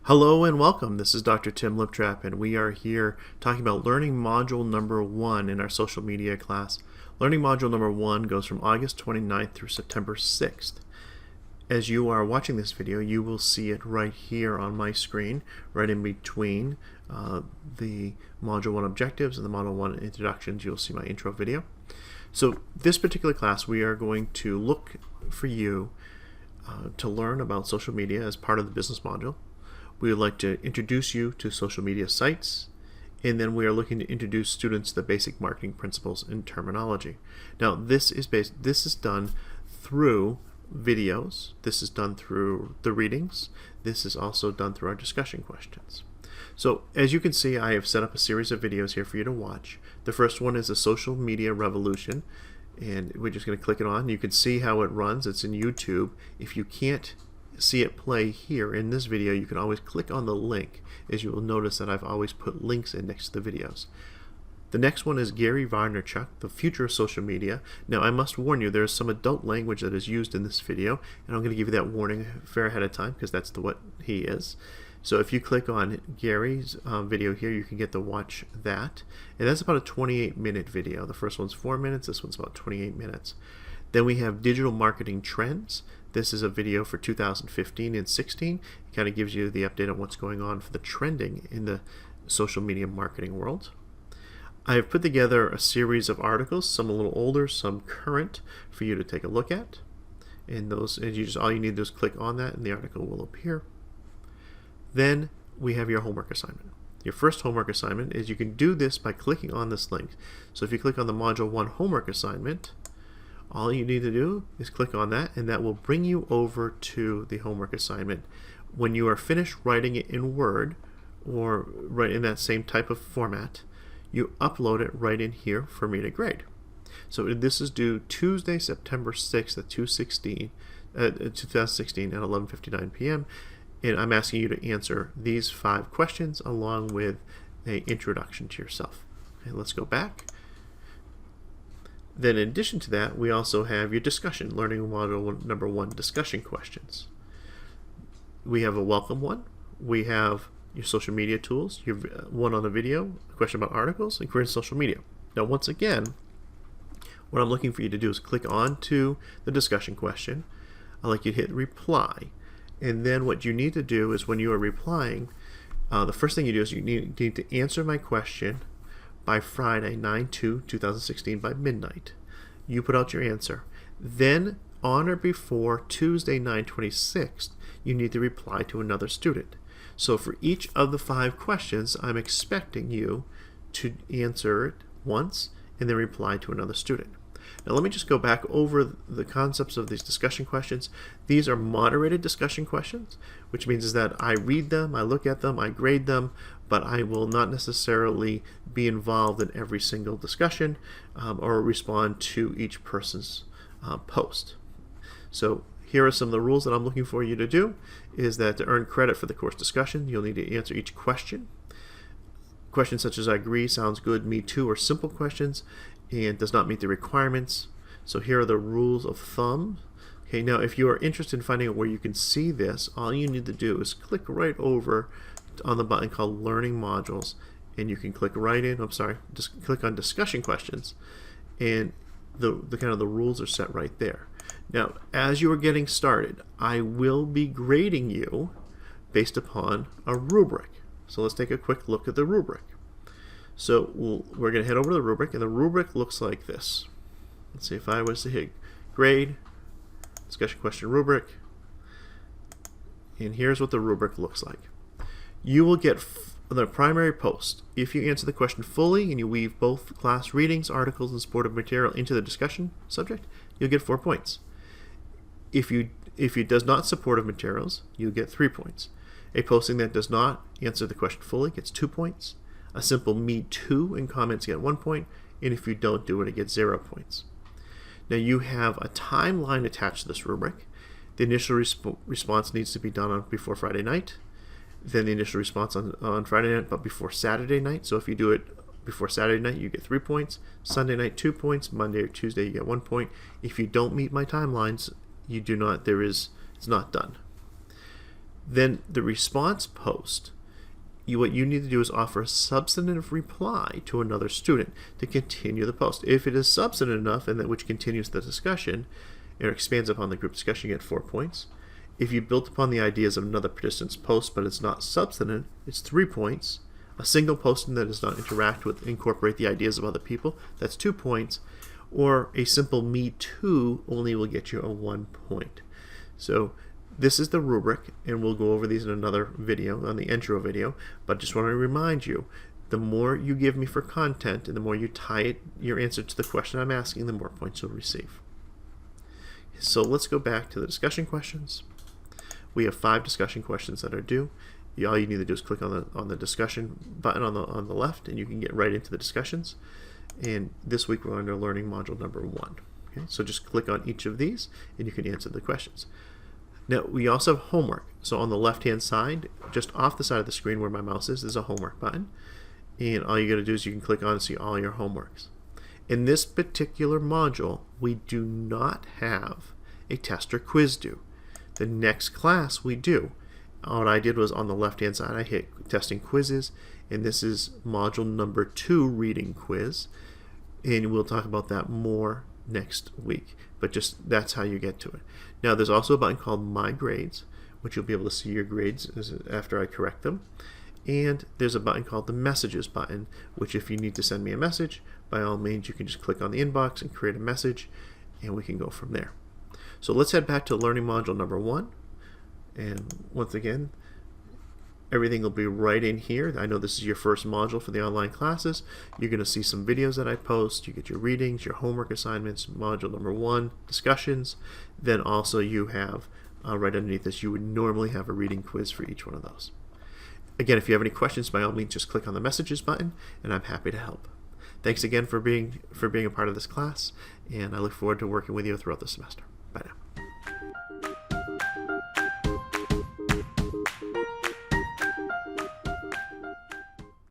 Hello and welcome. This is Dr. Tim Liptrap, and we are here talking about learning module number 1 in our social media class. Learning module number 1 goes from August 29th through September 6th. As you are watching this video, you will see it right here on my screen, right in between the module 1 objectives and the module 1 introductions. You'll see my intro video. So this particular class, we are going to look for you to learn about social media as part of the business module. We would like to introduce you to social media sites, and then we are looking to introduce students to the basic marketing principles and terminology. Now, this is done through videos. This is done through the readings. This is also done through our discussion questions. So, as you can see, I have set up a series of videos here for you to watch. The first one is a social media revolution, and we're just going to click it on. You can see how it runs. It's in YouTube. If you can't see it play here in this video, you can always click on the link, as you will notice that I've always put links in next to the videos. The next one is Gary Vaynerchuk, the future of social media. Now, I must warn you, there's some adult language that is used in this video, and I'm going to give you that warning fair ahead of time because that's what he is. So if you click on Gary's video here, you can get to watch that, and that's about a 28-minute video. The first one's 4 minutes, this one's about 28 minutes. Then we have digital marketing trends. This is a video for 2015 and 16. It kind of gives you the update on what's going on for the trending in the social media marketing world. I have put together a series of articles, some a little older, some current, for you to take a look at. And those, all you need to do is click on that, and the article will appear. Then we have your homework assignment. Your first homework assignment is you can do this by clicking on this link. So if you click on the Module 1 homework assignment, all you need to do is click on that, and that will bring you over to the homework assignment. When you are finished writing it in Word or right in that same type of format, you upload it right in here for me to grade. So this is due Tuesday, September 6th at 2016 at 11:59 p.m. and I'm asking you to answer these 5 questions along with an introduction to yourself. Okay, let's go back. Then in addition to that, we also have your discussion, learning module number 1, discussion questions. We have a welcome one. We have your social media tools. You have one on a video, a question about articles, and creating social media. Now, once again, what I'm looking for you to do is click on to the discussion question. I'd like you to hit reply. And then what you need to do is when you are replying, the first thing you do is you need to answer my question by Friday, 9/2/2016 by midnight. You put out your answer. Then, on or before Tuesday, 9/26, you need to reply to another student. So for each of the 5 questions, I'm expecting you to answer it once and then reply to another student. Now let me just go back over the concepts of these discussion questions. These are moderated discussion questions, which means is that I read them, I look at them, I grade them, but I will not necessarily be involved in every single discussion or respond to each person's post. So here are some of the rules that I'm looking for you to do, is that to earn credit for the course discussion, you'll need to answer each question. Questions such as I agree, sounds good, me too, are simple questions and does not meet the requirements. So here are the rules of thumb. Okay, now if you are interested in finding out where you can see this, all you need to do is click right over on the button called Learning Modules, and you can click right in. Just click on Discussion Questions, and the kind of the rules are set right there. Now, as you are getting started, I will be grading you based upon a rubric. So let's take a quick look at the rubric. So we're going to head over to the rubric, and the rubric looks like this. Let's see if I was to hit grade, discussion question rubric, and here's what the rubric looks like. You will get the primary post. If you answer the question fully and you weave both class readings, articles, and supportive material into the discussion subject, you'll get 4 points. If it does not supportive materials, you get 3 points. A posting that does not answer the question fully gets 2 points. A simple me too in comments get 1 point, and if you don't do it, it gets 0 points. Now you have a timeline attached to this rubric. The initial response needs to be done before Friday night. Then the initial response on Friday night, but before Saturday night. So if you do it before Saturday night, you get 3 points. Sunday night, 2 points. Monday or Tuesday, you get 1 point. If you don't meet my timelines, you do not. It's not done. Then the response post, what you need to do is offer a substantive reply to another student to continue the post. If it is substantive enough and that which continues the discussion or expands upon the group discussion, you get 4 points. If you built upon the ideas of another participant's post but it's not substantive, it's 3 points. A single posting that does not incorporate the ideas of other people, that's 2 points. Or a simple me too only will get you a 1 point. So this is the rubric, and we'll go over these in another video, on the intro video, but just want to remind you, the more you give me for content and the more you tie your answer to the question I'm asking, the more points you'll receive. So let's go back to the discussion questions. We have 5 discussion questions that are due. All you need to do is click on the discussion button on the left, and you can get right into the discussions. And this week we're under learning module number 1. Okay, so just click on each of these, and you can answer the questions. Now we also have homework. So on the left-hand side, just off the side of the screen where my mouse is, there's a homework button, and all you got to do is you can click on and see all your homeworks. In this particular module, we do not have a test or quiz due. The next class we do. What I did was on the left-hand side, I hit testing quizzes, and this is module number 2, reading quiz, and we'll talk about that more next week. But just that's how you get to it. Now there's also a button called My Grades, which you'll be able to see your grades after I correct them. And there's a button called the Messages button, which if you need to send me a message, by all means you can just click on the inbox and create a message, and we can go from there. So let's head back to learning module number 1. And once again, everything will be right in here. I know this is your first module for the online classes. You're going to see some videos that I post. You get your readings, your homework assignments, module number 1, discussions. Then also you have, right underneath this, you would normally have a reading quiz for each one of those. Again, if you have any questions, by all means, just click on the messages button, and I'm happy to help. Thanks again for being a part of this class, and I look forward to working with you throughout the semester. Bye now.